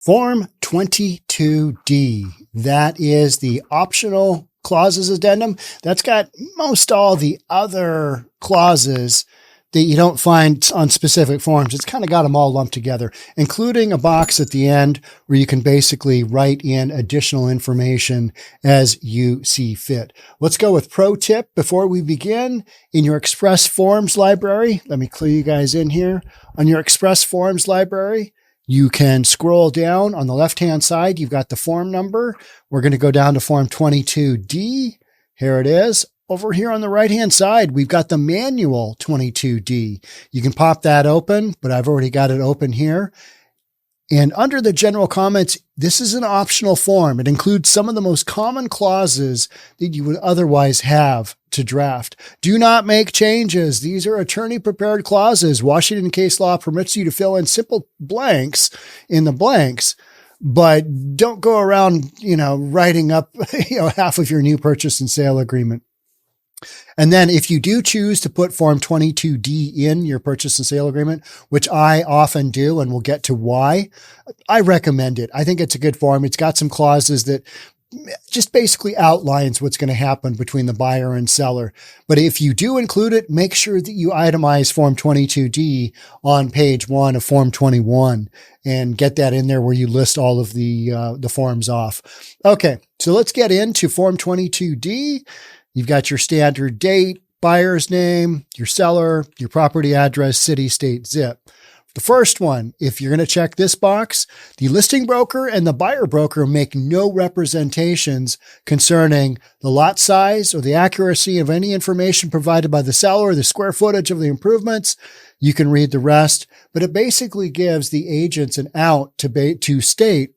Form 22D. That is the optional clauses addendum. That's got most all the other clauses that you don't find on specific forms. It's kind of got them all lumped together, including a box at the end where you can basically write in additional information as you see fit. Let's go with pro tip before we begin. In your Express Forms library, let me clue you guys in here. On your Express Forms library, you can scroll down on the left-hand side. You've got the form number. We're going to go down to Form 22D. Here it is. Over here on the right-hand side, we've got the manual 22D. You can pop that open, but I've already got it open here. And under the general comments, this is an optional form. It includes some of the most common clauses that you would otherwise have to draft. Do not make changes. These are attorney-prepared clauses. Washington case law permits you to fill in simple blanks in the blanks, but don't go around, writing up, half of your new purchase and sale agreement. And then if you do choose to put Form 22D in your purchase and sale agreement, which I often do, and we'll get to why, I recommend it. I think it's a good form. It's got some clauses that just basically outlines what's going to happen between the buyer and seller. But if you do include it, make sure that you itemize Form 22D on page 1 of Form 21 and get that in there where you list all of the forms off. Okay, so let's get into Form 22D. You've got your standard date, buyer's name, your seller, your property address, city, state, zip. The first one, if you're going to check this box, the listing broker and the buyer broker make no representations concerning the lot size or the accuracy of any information provided by the seller, the square footage of the improvements. You can read the rest, but it basically gives the agents an out to state,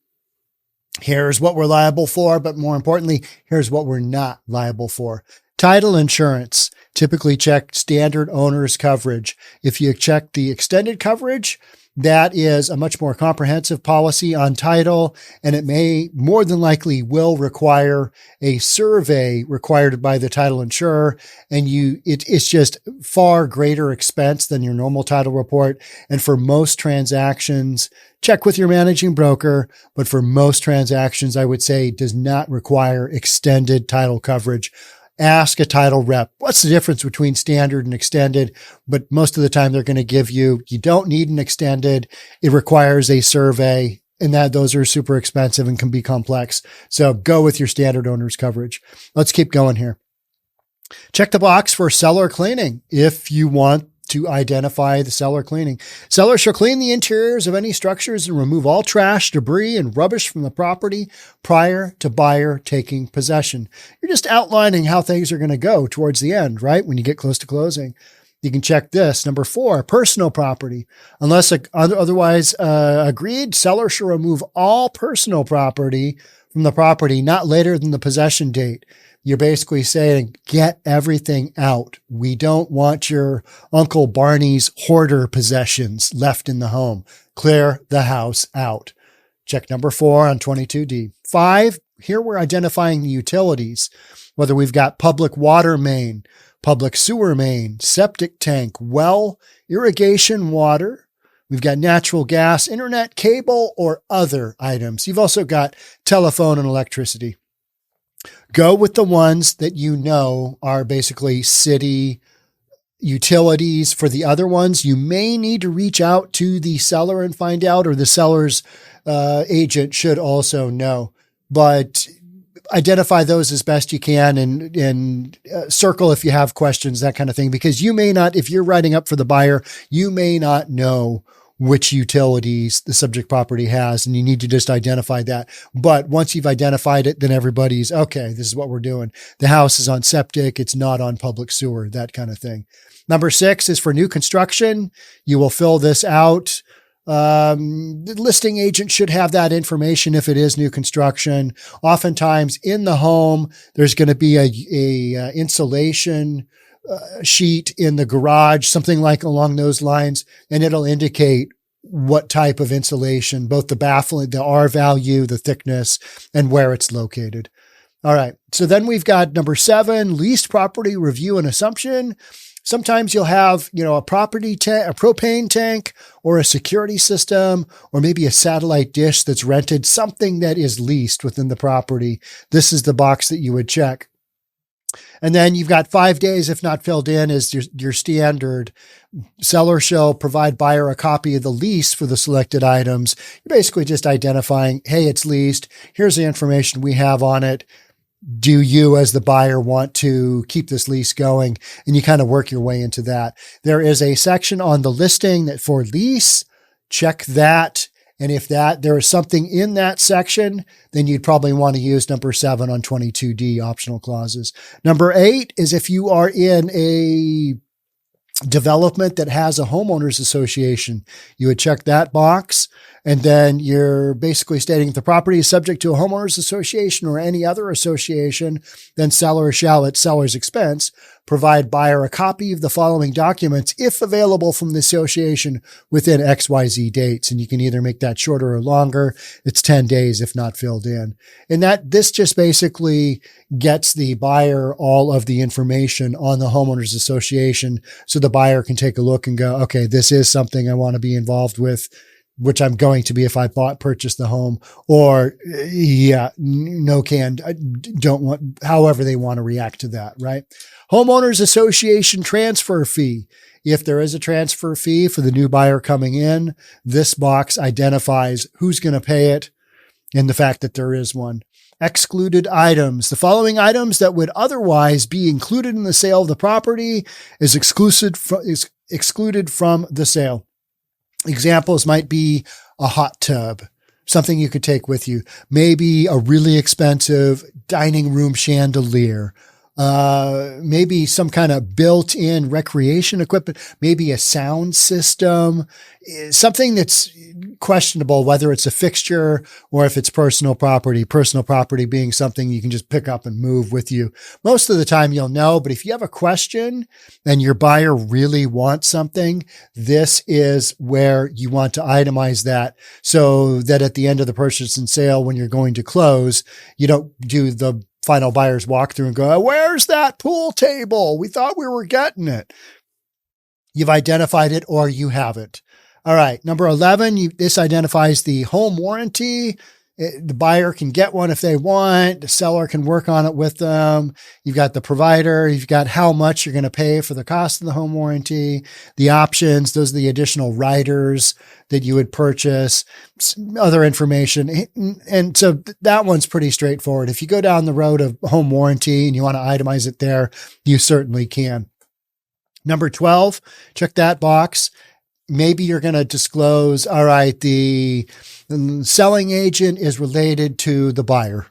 here's what we're liable for, but more importantly, here's what we're not liable for. Title insurance, typically check standard owner's coverage. If you check the extended coverage, that is a much more comprehensive policy on title, and it may more than likely will require a survey required by the title insurer. And it's just far greater expense than your normal title report. And for most transactions, check with your managing broker, but for most transactions, I would say does not require extended title coverage. Ask a title rep, what's the difference between standard and extended? But most of the time they're going to give you don't need an extended. It requires a survey, and those are super expensive and can be complex. So go with your standard owner's coverage. Let's keep going here. Check the box for seller cleaning if you want to identify the seller cleaning. Seller shall clean the interiors of any structures and remove all trash, debris, and rubbish from the property prior to buyer taking possession. You're just outlining how things are going to go towards the end, right? When you get close to closing. You can check this. Number 4, personal property. Unless otherwise agreed, seller shall remove all personal property from the property not later than the possession date. You're basically saying, get everything out. We don't want your Uncle Barney's hoarder possessions left in the home. Clear the house out. Check number 4 on 22D. 5, here we're identifying the utilities, whether we've got public water main, public sewer main, septic tank, well, irrigation water. We've got natural gas, internet, cable, or other items. You've also got telephone and electricity. Go with the ones that you know are basically city utilities. For the other ones, you may need to reach out to the seller and find out, or the seller's agent should also know. But identify those as best you can and circle if you have questions, that kind of thing, because you may not, if you're writing up for the buyer, you may not know which utilities the subject property has, and you need to just identify that. But once you've identified it, then everybody's, okay, this is what we're doing. The house is on septic. It's not on public sewer, that kind of thing. Number 6 is for new construction. You will fill this out. The listing agent should have that information if it is new construction. Oftentimes in the home, there's going to be a insulation sheet in the garage, something like along those lines, and it'll indicate what type of insulation, both the baffling, the R value, the thickness, and where it's located. All right. So then we've got number 7, leased property review and assumption. Sometimes you'll have, a property tank, a propane tank, or a security system, or maybe a satellite dish that's rented, something that is leased within the property. This is the box that you would check. And then you've got 5 days, if not filled in, is your standard. Seller shall provide buyer a copy of the lease for the selected items. You're basically just identifying, hey, it's leased. Here's the information we have on it. Do you, as the buyer, want to keep this lease going? And you kind of work your way into that. There is a section on the listing that for lease, check that. And if there is something in that section, then you'd probably want to use number 7 on 22D optional clauses. Number 8 is if you are in a development that has a homeowners association, you would check that box. And then you're basically stating if the property is subject to a homeowners association or any other association, then seller shall at seller's expense provide buyer a copy of the following documents if available from the association within XYZ dates. And you can either make that shorter or longer. It's 10 days if not filled in. And this just basically gets the buyer all of the information on the homeowners association so the buyer can take a look and go, okay, this is something I want to be involved with, which I'm going to be if I purchase the home, or don't want, however they want to react to that, right? Homeowners association transfer fee. If there is a transfer fee for the new buyer coming in, this box identifies who's going to pay it and the fact that there is one. Excluded items. The following items that would otherwise be included in the sale of the property is excluded from the sale. Examples might be a hot tub, something you could take with you, maybe a really expensive dining room chandelier, maybe some kind of built-in recreation equipment, maybe a sound system, something that's questionable, whether it's a fixture or if it's personal property being something you can just pick up and move with you. Most of the time you'll know, but if you have a question and your buyer really wants something, this is where you want to itemize that so that at the end of the purchase and sale, when you're going to close, you don't do the final buyer's walkthrough and go, where's that pool table? We thought we were getting it. You've identified it or you haven't. All right. Number 11, this identifies the home warranty. The buyer can get one if they want. The seller can work on it with them. You've got the provider. You've got how much you're going to pay for the cost of the home warranty, the options. Those are the additional riders that you would purchase, other information. And so that one's pretty straightforward. If you go down the road of home warranty and you want to itemize it there, you certainly can. Number 12, check that box. Maybe you're going to disclose, all right, the selling agent is related to the buyer,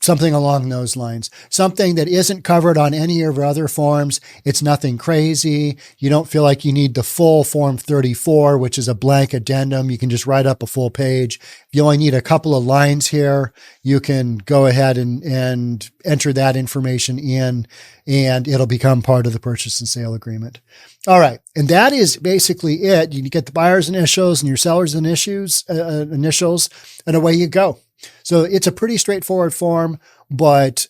something along those lines, something that isn't covered on any of your other forms. It's nothing crazy. You don't feel like you need the full Form 34, which is a blank addendum. You can just write up a full page. If you only need a couple of lines here, you can go ahead and enter that information in, and it'll become part of the purchase and sale agreement. All right. And that is basically it. You get the buyer's initials and your seller's initials, and away you go. So it's a pretty straightforward form, but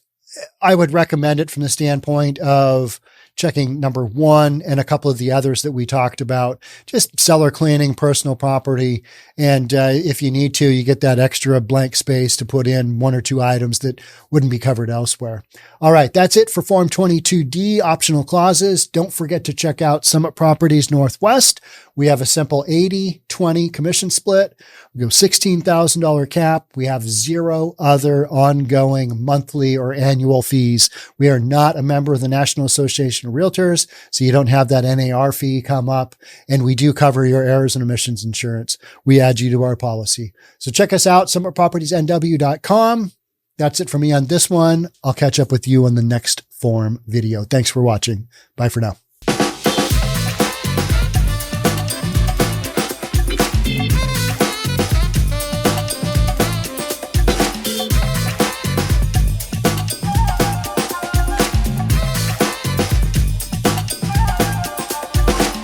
I would recommend it from the standpoint of checking number 1 and a couple of the others that we talked about, just seller cleaning, personal property. And if you need to, you get that extra blank space to put in 1 or 2 items that wouldn't be covered elsewhere. All right. That's it for Form 22D optional clauses. Don't forget to check out Summit Properties Northwest. We have a simple 80-20 commission split. We go $16,000 cap. We have 0 other ongoing monthly or annual fees. We are not a member of the National Association of Realtors, so you don't have that NAR fee come up. And we do cover your errors and omissions insurance. We add you to our policy. So check us out, summitpropertiesnw.com. That's it for me on this one. I'll catch up with you on the next form video. Thanks for watching. Bye for now.